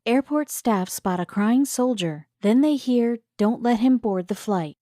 Airport staff spot a crying soldier. Then they hear, "Don't let him board the flight."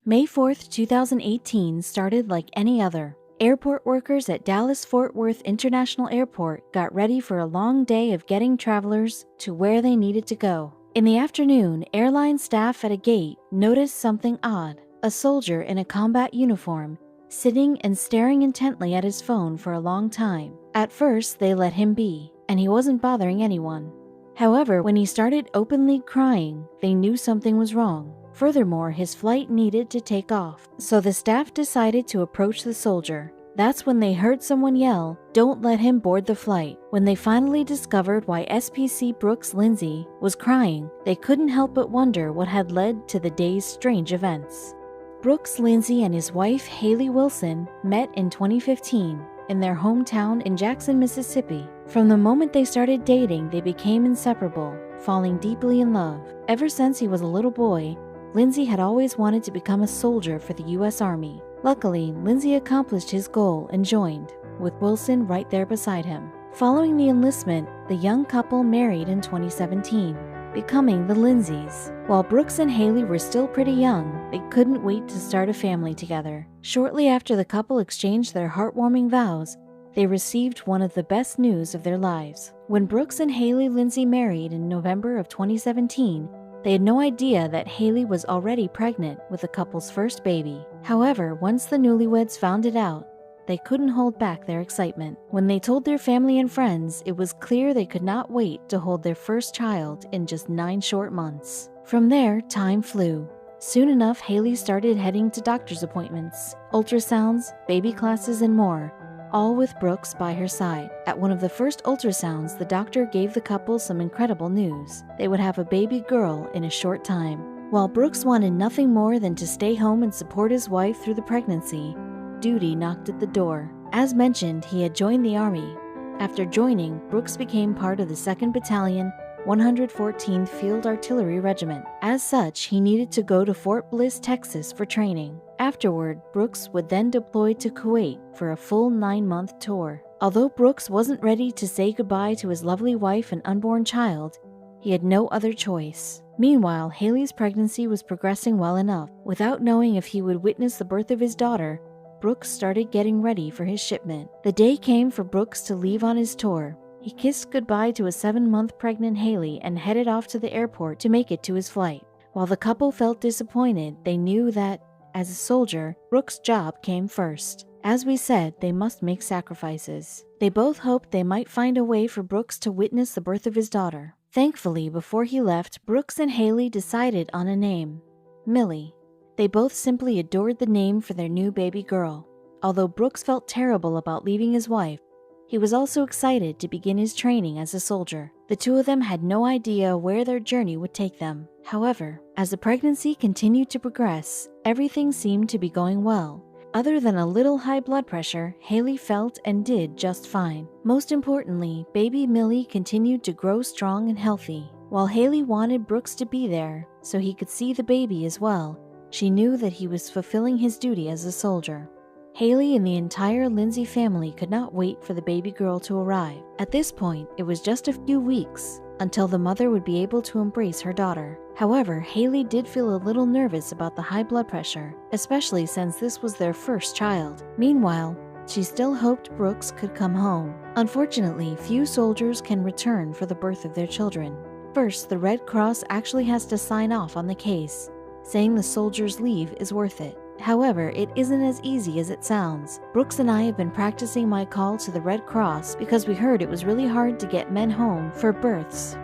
May 4th, 2018 started like any other. Airport workers at Dallas-Fort Worth International Airport got ready for a long day of getting travelers to where they needed to go. In the afternoon, airline staff at a gate noticed something odd. A soldier in a combat uniform, sitting and staring intently at his phone for a long time. At first, they let him be, and he wasn't bothering anyone. However, when he started openly crying, they knew something was wrong. Furthermore, his flight needed to take off, so the staff decided to approach the soldier. That's when they heard someone yell, "Don't let him board the flight." When they finally discovered why SPC Brooks Lindsay was crying, they couldn't help but wonder what had led to the day's strange events. Brooks Lindsay and his wife Haley Wilson met in 2015 in their hometown in Jackson, Mississippi. From the moment they started dating, they became inseparable, falling deeply in love. Ever since he was a little boy, Lindsay had always wanted to become a soldier for the U.S. Army. Luckily, Lindsay accomplished his goal and joined, with Wilson right there beside him. Following the enlistment, the young couple married in 2017, becoming the Lindsays. While Brooks and Haley were still pretty young, they couldn't wait to start a family together. Shortly after the couple exchanged their heartwarming vows, they received one of the best news of their lives. When Brooks and Haley Lindsay married in November of 2017, they had no idea that Haley was already pregnant with the couple's first baby. However, once the newlyweds found it out, they couldn't hold back their excitement. When they told their family and friends, it was clear they could not wait to hold their first child in just 9 short months. From there, time flew. Soon enough, Haley started heading to doctor's appointments, ultrasounds, baby classes, and more, all with Brooks by her side. At one of the first ultrasounds, the doctor gave the couple some incredible news. They would have a baby girl in a short time. While Brooks wanted nothing more than to stay home and support his wife through the pregnancy, duty knocked at the door. As mentioned, he had joined the Army. After joining, Brooks became part of the 2nd Battalion, 114th Field Artillery Regiment. As such, he needed to go to Fort Bliss, Texas for training. Afterward, Brooks would then deploy to Kuwait for a full 9-month tour. Although Brooks wasn't ready to say goodbye to his lovely wife and unborn child, he had no other choice. Meanwhile, Haley's pregnancy was progressing well enough. Without knowing if he would witness the birth of his daughter, Brooks started getting ready for his shipment. The day came for Brooks to leave on his tour. He kissed goodbye to a 7-month pregnant Haley and headed off to the airport to make it to his flight. While the couple felt disappointed, they knew that, as a soldier, Brooks' job came first. As we said, they must make sacrifices. They both hoped they might find a way for Brooks to witness the birth of his daughter. Thankfully, before he left, Brooks and Haley decided on a name: Millie. They both simply adored the name for their new baby girl. Although Brooks felt terrible about leaving his wife, he was also excited to begin his training as a soldier. The two of them had no idea where their journey would take them. However, as the pregnancy continued to progress, everything seemed to be going well. Other than a little high blood pressure, Haley felt and did just fine. Most importantly, baby Millie continued to grow strong and healthy. While Haley wanted Brooks to be there so he could see the baby as well, she knew that he was fulfilling his duty as a soldier. Haley and the entire Lindsay family could not wait for the baby girl to arrive. At this point, it was just a few weeks until the mother would be able to embrace her daughter. However, Haley did feel a little nervous about the high blood pressure, especially since this was their first child. Meanwhile, she still hoped Brooks could come home. Unfortunately, few soldiers can return for the birth of their children. First, the Red Cross actually has to sign off on the case, saying the soldier's leave is worth it. However, it isn't as easy as it sounds. Brooks and I have been practicing my call to the Red Cross because we heard it was really hard to get men home for births,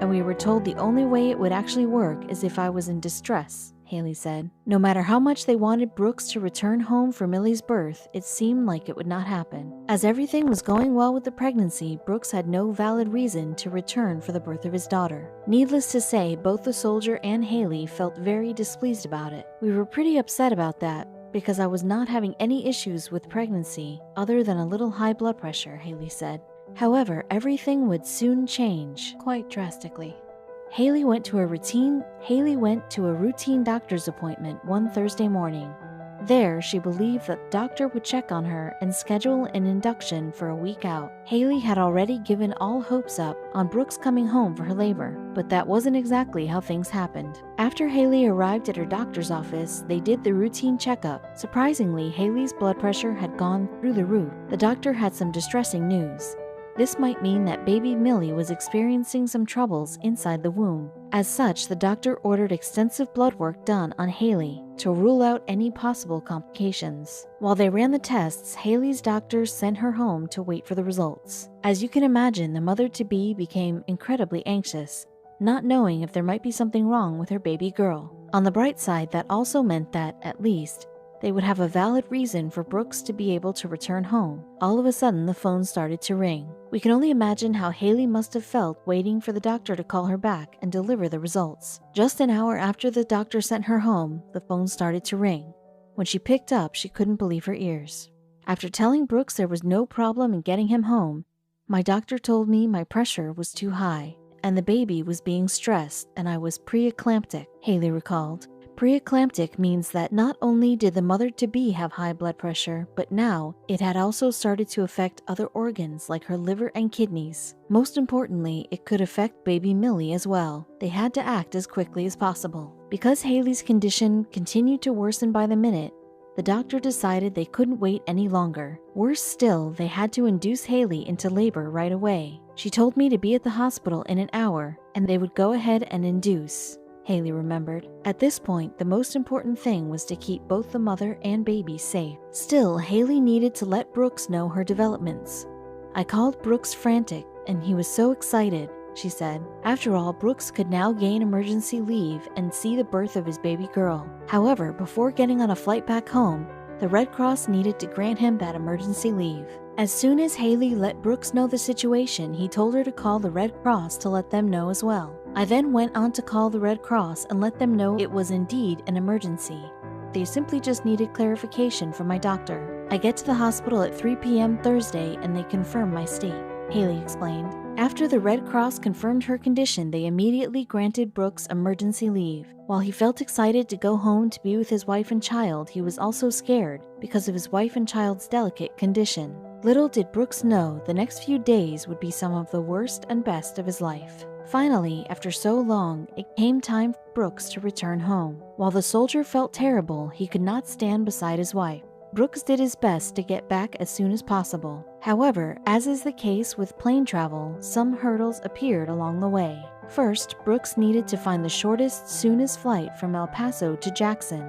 and we were told the only way it would actually work is if I was in distress, Haley said. No matter how much they wanted Brooks to return home for Millie's birth, it seemed like it would not happen. As everything was going well with the pregnancy, Brooks had no valid reason to return for the birth of his daughter. Needless to say, both the soldier and Haley felt very displeased about it. We were pretty upset about that, because I was not having any issues with pregnancy other than a little high blood pressure, Haley said. However, everything would soon change quite drastically. Haley went to a routine doctor's appointment one Thursday morning. There, she believed that the doctor would check on her and schedule an induction for a week out. Haley had already given all hopes up on Brooks coming home for her labor, but that wasn't exactly how things happened. After Haley arrived at her doctor's office, they did the routine checkup. Surprisingly, Haley's blood pressure had gone through the roof. The doctor had some distressing news. This might mean that baby Millie was experiencing some troubles inside the womb. As such, the doctor ordered extensive blood work done on Haley to rule out any possible complications. While they ran the tests, Haley's doctors sent her home to wait for the results. As you can imagine, the mother-to-be became incredibly anxious, not knowing if there might be something wrong with her baby girl. On the bright side, that also meant that, at least, they would have a valid reason for Brooks to be able to return home. All of a sudden, the phone started to ring. We can only imagine how Haley must have felt waiting for the doctor to call her back and deliver the results. Just an hour after the doctor sent her home, the phone started to ring. When she picked up, she couldn't believe her ears. After telling Brooks there was no problem in getting him home, my doctor told me my pressure was too high, and the baby was being stressed, and I was preeclamptic, Haley recalled. Preeclamptic means that not only did the mother-to-be have high blood pressure, but now it had also started to affect other organs like her liver and kidneys. Most importantly, it could affect baby Millie as well. They had to act as quickly as possible. Because Haley's condition continued to worsen by the minute, the doctor decided they couldn't wait any longer. Worse still, they had to induce Haley into labor right away. She told me to be at the hospital in an hour, and they would go ahead and induce, Haley remembered. At this point, the most important thing was to keep both the mother and baby safe. Still, Haley needed to let Brooks know her developments. I called Brooks frantic, and he was so excited, she said. After all, Brooks could now gain emergency leave and see the birth of his baby girl. However, before getting on a flight back home, the Red Cross needed to grant him that emergency leave. As soon as Haley let Brooks know the situation, he told her to call the Red Cross to let them know as well. I then went on to call the Red Cross and let them know it was indeed an emergency. They simply just needed clarification from my doctor. I get to the hospital at 3 p.m. Thursday and they confirm my state, Haley explained. After the Red Cross confirmed her condition, they immediately granted Brooks emergency leave. While he felt excited to go home to be with his wife and child, he was also scared because of his wife and child's delicate condition. Little did Brooks know the next few days would be some of the worst and best of his life. Finally, after so long, it came time for Brooks to return home. While the soldier felt terrible, he could not stand beside his wife. Brooks did his best to get back as soon as possible. However, as is the case with plane travel, some hurdles appeared along the way. First, Brooks needed to find the shortest, soonest flight from El Paso to Jackson.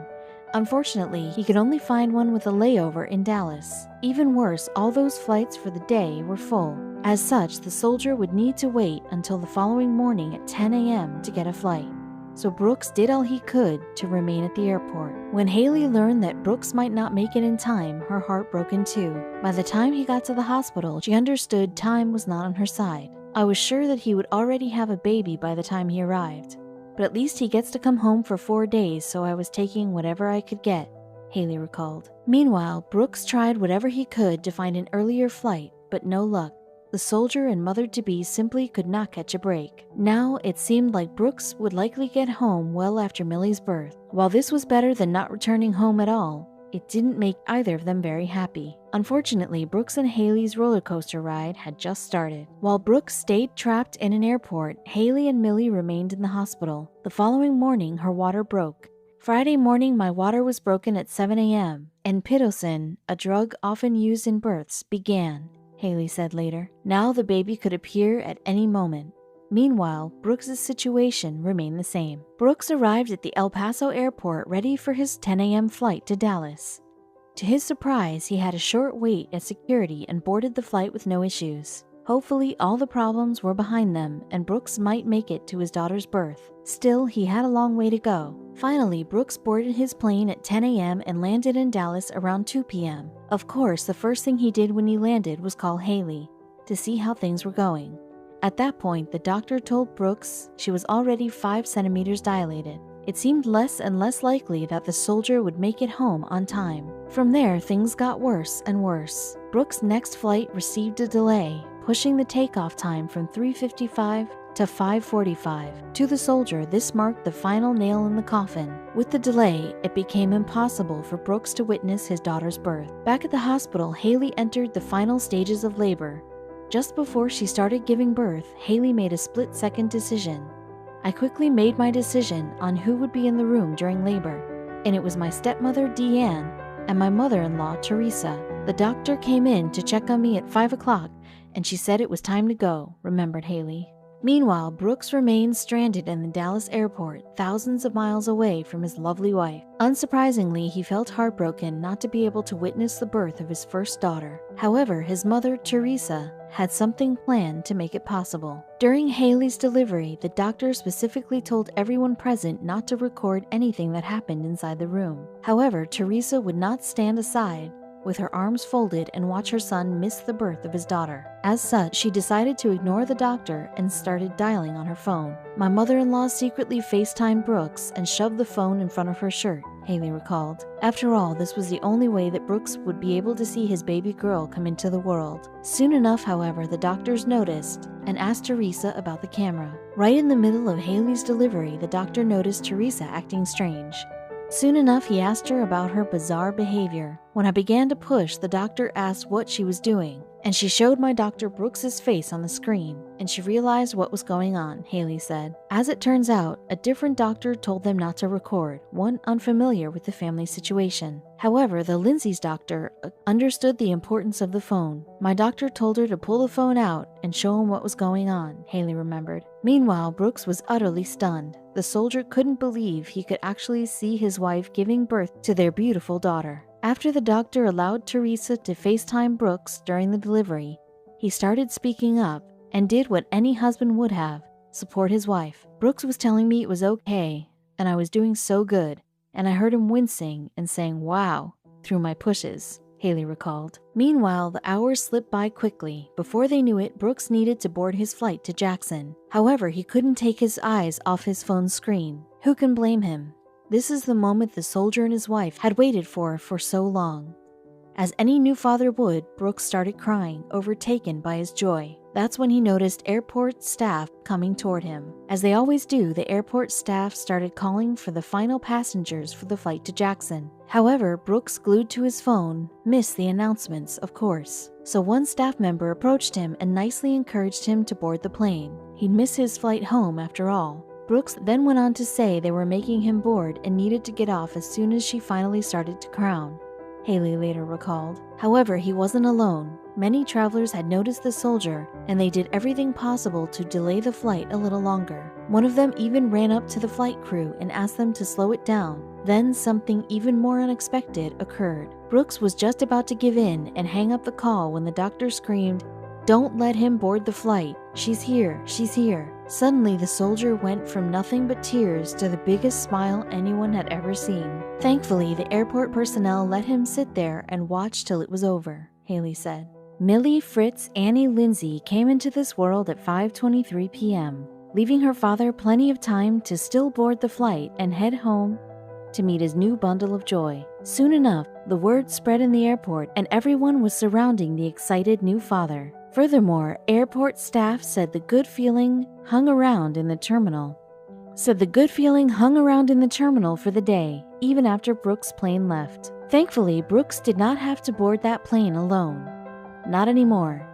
Unfortunately, he could only find one with a layover in Dallas. Even worse, all those flights for the day were full. As such, the soldier would need to wait until the following morning at 10 a.m. to get a flight. So Brooks did all he could to remain at the airport. When Haley learned that Brooks might not make it in time, her heart broke in two. By the time he got to the hospital, she understood time was not on her side. I was sure that he would already have a baby by the time he arrived. But at least he gets to come home for 4 days, so I was taking whatever I could get, Haley recalled. Meanwhile, Brooks tried whatever he could to find an earlier flight, but no luck. The soldier and mother-to-be simply could not catch a break. Now, it seemed like Brooks would likely get home well after Millie's birth. While this was better than not returning home at all, it didn't make either of them very happy. Unfortunately, Brooks and Haley's roller coaster ride had just started. While Brooks stayed trapped in an airport, Haley and Millie remained in the hospital. The following morning, her water broke. Friday morning, my water was broken at 7 a.m., and Pitocin, a drug often used in births, began, Haley said later. Now the baby could appear at any moment. Meanwhile, Brooks' situation remained the same. Brooks arrived at the El Paso airport ready for his 10 a.m. flight to Dallas. To his surprise, he had a short wait at security and boarded the flight with no issues. Hopefully, all the problems were behind them and Brooks might make it to his daughter's birth. Still, he had a long way to go. Finally, Brooks boarded his plane at 10 a.m. and landed in Dallas around 2 p.m. Of course, the first thing he did when he landed was call Haley to see how things were going. At that point, the doctor told Brooks she was already 5 centimeters dilated. It seemed less and less likely that the soldier would make it home on time. From there, things got worse and worse. Brooks' next flight received a delay, pushing the takeoff time from 3:55 to 5:45. To the soldier, this marked the final nail in the coffin. With the delay, it became impossible for Brooks to witness his daughter's birth. Back at the hospital, Haley entered the final stages of labor. Just before she started giving birth, Haley made a split-second decision. I quickly made my decision on who would be in the room during labor, and it was my stepmother, Deanne, and my mother-in-law, Teresa. The doctor came in to check on me at 5 o'clock, and she said it was time to go, remembered Haley. Meanwhile, Brooks remained stranded in the Dallas airport, thousands of miles away from his lovely wife. Unsurprisingly, he felt heartbroken not to be able to witness the birth of his first daughter. However, his mother, Teresa, had something planned to make it possible. During Haley's delivery, the doctor specifically told everyone present not to record anything that happened inside the room. However, Teresa would not stand aside with her arms folded and watch her son miss the birth of his daughter. As such, she decided to ignore the doctor and started dialing on her phone. My mother-in-law secretly FaceTimed Brooks and shoved the phone in front of her shirt, Haley recalled. After all, this was the only way that Brooks would be able to see his baby girl come into the world. Soon enough, however, the doctors noticed and asked Teresa about the camera. Right in the middle of Haley's delivery, the doctor noticed Teresa acting strange. Soon enough, he asked her about her bizarre behavior. When I began to push, the doctor asked what she was doing, and she showed my doctor Brooks's face on the screen, and she realized what was going on, Haley said. As it turns out, a different doctor told them not to record, one unfamiliar with the family situation. However, the Lindsay's doctor understood the importance of the phone. My doctor told her to pull the phone out and show him what was going on, Haley remembered. Meanwhile, Brooks was utterly stunned. The soldier couldn't believe he could actually see his wife giving birth to their beautiful daughter. After the doctor allowed Teresa to FaceTime Brooks during the delivery, he started speaking up and did what any husband would have, support his wife. Brooks was telling me it was okay, and I was doing so good, and I heard him wincing and saying, "Wow," through my pushes, Haley recalled. Meanwhile, the hours slipped by quickly. Before they knew it, Brooks needed to board his flight to Jackson. However, he couldn't take his eyes off his phone screen. Who can blame him? This is the moment the soldier and his wife had waited for so long. As any new father would, Brooks started crying, overtaken by his joy. That's when he noticed airport staff coming toward him. As they always do, the airport staff started calling for the final passengers for the flight to Jackson. However, Brooks, glued to his phone, missed the announcements, of course. So one staff member approached him and nicely encouraged him to board the plane. He'd miss his flight home after all. Brooks then went on to say they were making him bored and needed to get off as soon as she finally started to crown, Haley later recalled. However, he wasn't alone. Many travelers had noticed the soldier, and they did everything possible to delay the flight a little longer. One of them even ran up to the flight crew and asked them to slow it down. Then something even more unexpected occurred. Brooks was just about to give in and hang up the call when the doctor screamed, "Don't let him board the flight. She's here, she's here." Suddenly, the soldier went from nothing but tears to the biggest smile anyone had ever seen. Thankfully, the airport personnel let him sit there and watch till it was over, Haley said. Millie Fritz Annie Lindsay came into this world at 5:23 p.m., leaving her father plenty of time to still board the flight and head home to meet his new bundle of joy. Soon enough, the word spread in the airport and everyone was surrounding the excited new father. Furthermore, airport staff said the good feeling hung around in the terminal for the day, even after Brooks' plane left. Thankfully, Brooks did not have to board that plane alone. Not anymore.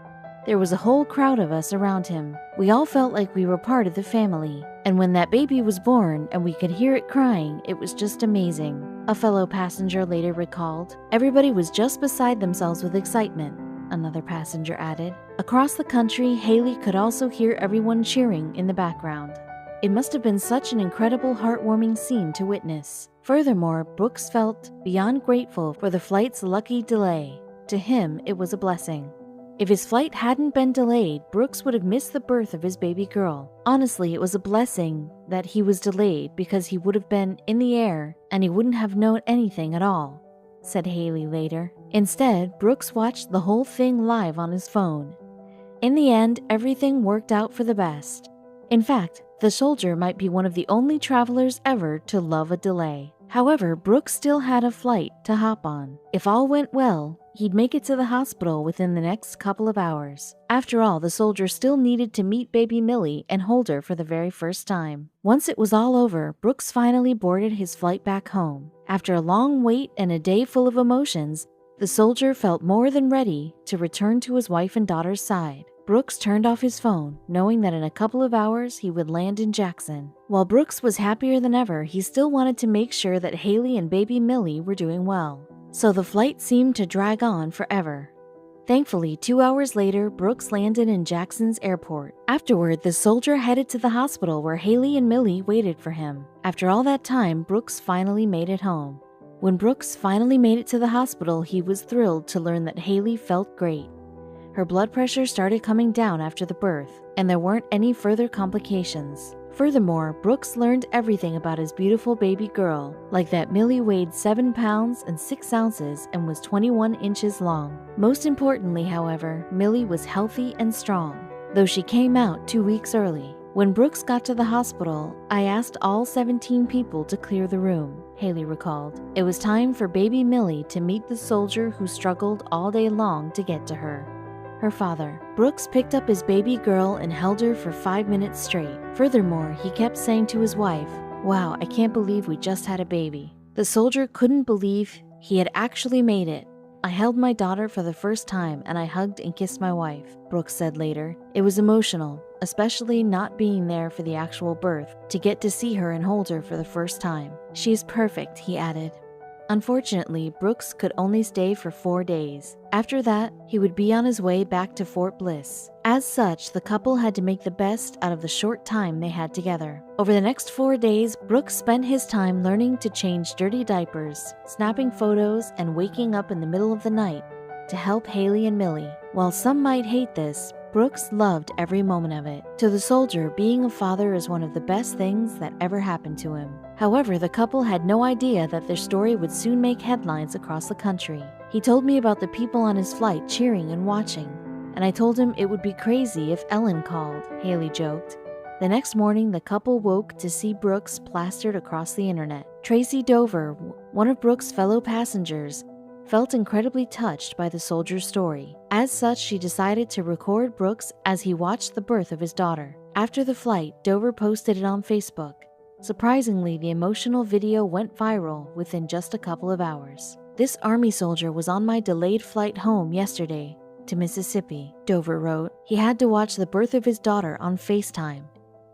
There was a whole crowd of us around him. We all felt like we were part of the family. And when that baby was born and we could hear it crying, it was just amazing, a fellow passenger later recalled. Everybody was just beside themselves with excitement, another passenger added. Across the country, Haley could also hear everyone cheering in the background. It must have been such an incredible, heartwarming scene to witness. Furthermore, Brooks felt beyond grateful for the flight's lucky delay. To him, it was a blessing. If his flight hadn't been delayed, Brooks would have missed the birth of his baby girl. Honestly, it was a blessing that he was delayed because he would have been in the air and he wouldn't have known anything at all, said Haley later. Instead, Brooks watched the whole thing live on his phone. In the end, everything worked out for the best. In fact, the soldier might be one of the only travelers ever to love a delay. However, Brooks still had a flight to hop on. If all went well, he'd make it to the hospital within the next couple of hours. After all, the soldier still needed to meet baby Millie and hold her for the very first time. Once it was all over, Brooks finally boarded his flight back home. After a long wait and a day full of emotions, the soldier felt more than ready to return to his wife and daughter's side. Brooks turned off his phone, knowing that in a couple of hours he would land in Jackson. While Brooks was happier than ever, he still wanted to make sure that Haley and baby Millie were doing well. So the flight seemed to drag on forever. Thankfully, 2 hours later, Brooks landed in Jackson's airport. Afterward, the soldier headed to the hospital where Haley and Millie waited for him. After all that time, Brooks finally made it home. When Brooks finally made it to the hospital, he was thrilled to learn that Haley felt great. Her blood pressure started coming down after the birth, and there weren't any further complications. Furthermore, Brooks learned everything about his beautiful baby girl, like that Millie weighed 7 pounds and 6 ounces and was 21 inches long. Most importantly, however, Millie was healthy and strong, though she came out 2 weeks early. When Brooks got to the hospital, I asked all 17 people to clear the room, Haley recalled. It was time for baby Millie to meet the soldier who struggled all day long to get to her. Her father. Brooks picked up his baby girl and held her for 5 minutes straight. Furthermore, he kept saying to his wife, "Wow, I can't believe we just had a baby." The soldier couldn't believe he had actually made it. "I held my daughter for the first time and I hugged and kissed my wife," Brooks said later. "It was emotional, especially not being there for the actual birth, to get to see her and hold her for the first time. She is perfect," he added. Unfortunately, Brooks could only stay for 4 days. After that, he would be on his way back to Fort Bliss. As such, the couple had to make the best out of the short time they had together. Over the next 4 days, Brooks spent his time learning to change dirty diapers, snapping photos, and waking up in the middle of the night to help Haley and Millie. While some might hate this, Brooks loved every moment of it. To the soldier, being a father is one of the best things that ever happened to him. However, the couple had no idea that their story would soon make headlines across the country. He told me about the people on his flight cheering and watching, and I told him it would be crazy if Ellen called, Haley joked. The next morning, the couple woke to see Brooks plastered across the internet. Tracy Dover, one of Brooks' fellow passengers, felt incredibly touched by the soldier's story. As such, she decided to record Brooks as he watched the birth of his daughter. After the flight, Dover posted it on Facebook. Surprisingly, the emotional video went viral within just a couple of hours. "This Army soldier was on my delayed flight home yesterday to Mississippi," Dover wrote. "He had to watch the birth of his daughter on FaceTime.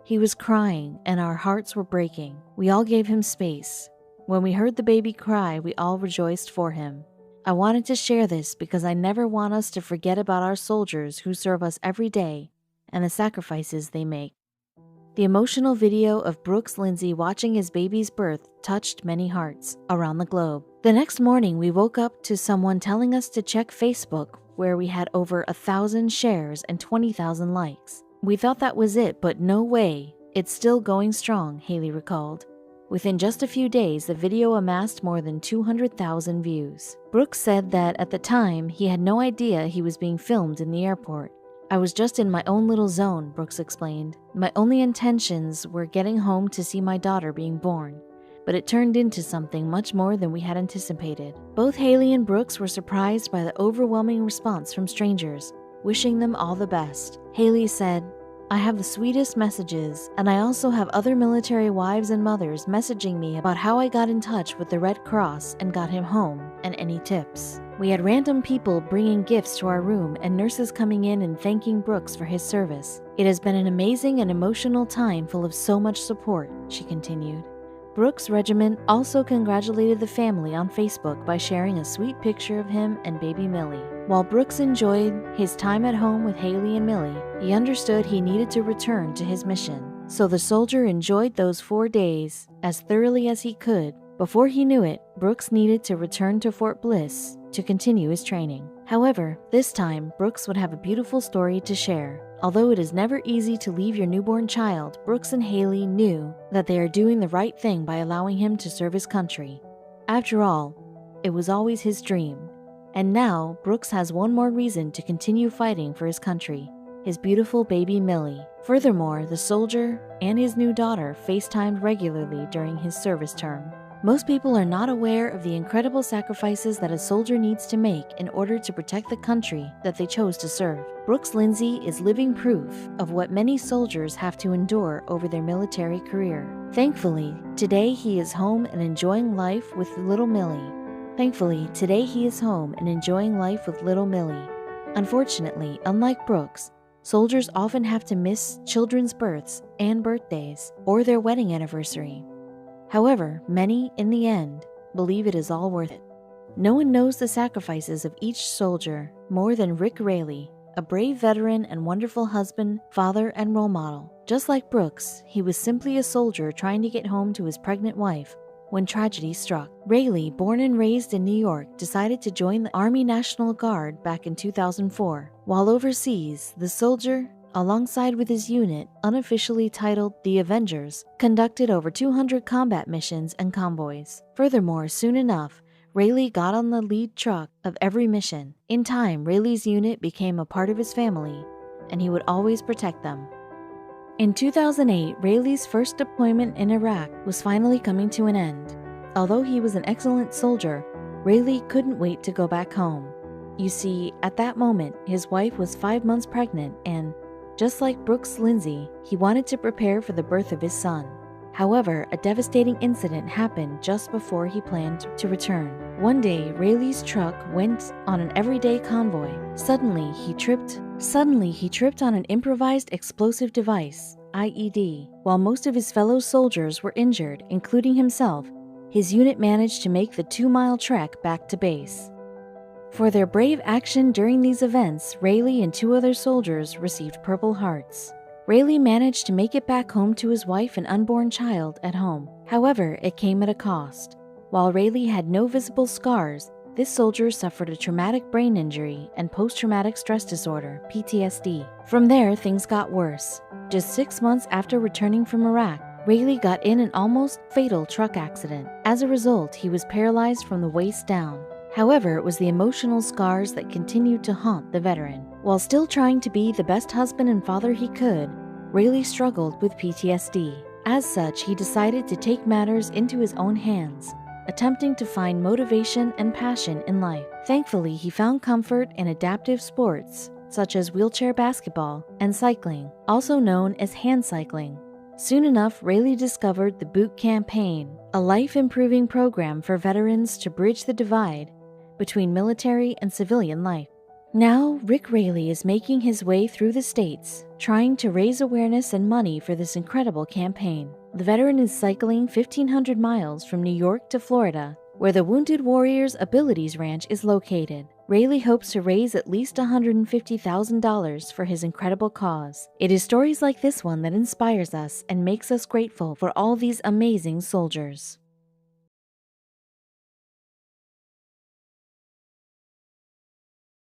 He was crying and our hearts were breaking. We all gave him space. When we heard the baby cry, we all rejoiced for him. I wanted to share this because I never want us to forget about our soldiers who serve us every day and the sacrifices they make." The emotional video of Brooks Lindsay watching his baby's birth touched many hearts around the globe. The next morning, we woke up to someone telling us to check Facebook, where we had over 1,000 shares and 20,000 likes. "We thought that was it, but no way. It's still going strong," Haley recalled. Within just a few days, the video amassed more than 200,000 views. Brooks said that at the time, he had no idea he was being filmed in the airport. "I was just in my own little zone," Brooks explained. "My only intentions were getting home to see my daughter being born. But it turned into something much more than we had anticipated." Both Haley and Brooks were surprised by the overwhelming response from strangers, wishing them all the best. Haley said, "I have the sweetest messages, and I also have other military wives and mothers messaging me about how I got in touch with the Red Cross and got him home, and any tips. We had random people bringing gifts to our room and nurses coming in and thanking Brooks for his service. It has been an amazing and emotional time full of so much support," she continued. Brooks' regiment also congratulated the family on Facebook by sharing a sweet picture of him and baby Millie. While Brooks enjoyed his time at home with Haley and Millie, he understood he needed to return to his mission. So the soldier enjoyed those 4 days as thoroughly as he could. Before he knew it, Brooks needed to return to Fort Bliss to continue his training. However, this time, Brooks would have a beautiful story to share. Although it is never easy to leave your newborn child, Brooks and Haley knew that they are doing the right thing by allowing him to serve his country. After all, it was always his dream. And now, Brooks has one more reason to continue fighting for his country: his beautiful baby Millie. Furthermore, the soldier and his new daughter FaceTimed regularly during his service term. Most people are not aware of the incredible sacrifices that a soldier needs to make in order to protect the country that they chose to serve. Brooks Lindsay is living proof of what many soldiers have to endure over their military career. Thankfully, today he is home and enjoying life with little Millie. Unfortunately, unlike Brooks, soldiers often have to miss children's births and birthdays or their wedding anniversary. However, many, in the end, believe it is all worth it. No one knows the sacrifices of each soldier more than Rick Raley, a brave veteran and wonderful husband, father, and role model. Just like Brooks, he was simply a soldier trying to get home to his pregnant wife when tragedy struck. Raley, born and raised in New York, decided to join the Army National Guard back in 2004. While overseas, the soldier, alongside with his unit, unofficially titled the Avengers, conducted over 200 combat missions and convoys. Furthermore, soon enough, Raley got on the lead truck of every mission. In time, Raley's unit became a part of his family, and he would always protect them. In 2008, Raley's first deployment in Iraq was finally coming to an end. Although he was an excellent soldier, Raley couldn't wait to go back home. You see, at that moment, his wife was 5 months pregnant and, just like Brooks Lindsay, he wanted to prepare for the birth of his son. However, a devastating incident happened just before he planned to return. One day, Raley's truck went on an everyday convoy. Suddenly, he tripped on an improvised explosive device, IED. While most of his fellow soldiers were injured, including himself, his unit managed to make the 2-mile trek back to base. For their brave action during these events, Raley and 2 other soldiers received Purple Hearts. Raley managed to make it back home to his wife and unborn child at home. However, it came at a cost. While Raley had no visible scars, this soldier suffered a traumatic brain injury and post-traumatic stress disorder, PTSD. From there, things got worse. Just 6 months after returning from Iraq, Raley got in an almost fatal truck accident. As a result, he was paralyzed from the waist down. However, it was the emotional scars that continued to haunt the veteran. While still trying to be the best husband and father he could, Raley struggled with PTSD. As such, he decided to take matters into his own hands, attempting to find motivation and passion in life. Thankfully, he found comfort in adaptive sports, such as wheelchair basketball and cycling, also known as hand cycling. Soon enough, Raley discovered the Boot Campaign, a life-improving program for veterans to bridge the divide between military and civilian life. Now, Rick Raley is making his way through the states, trying to raise awareness and money for this incredible campaign. The veteran is cycling 1,500 miles from New York to Florida, where the Wounded Warriors Abilities Ranch is located. Raley hopes to raise at least $150,000 for his incredible cause. It is stories like this one that inspires us and makes us grateful for all these amazing soldiers.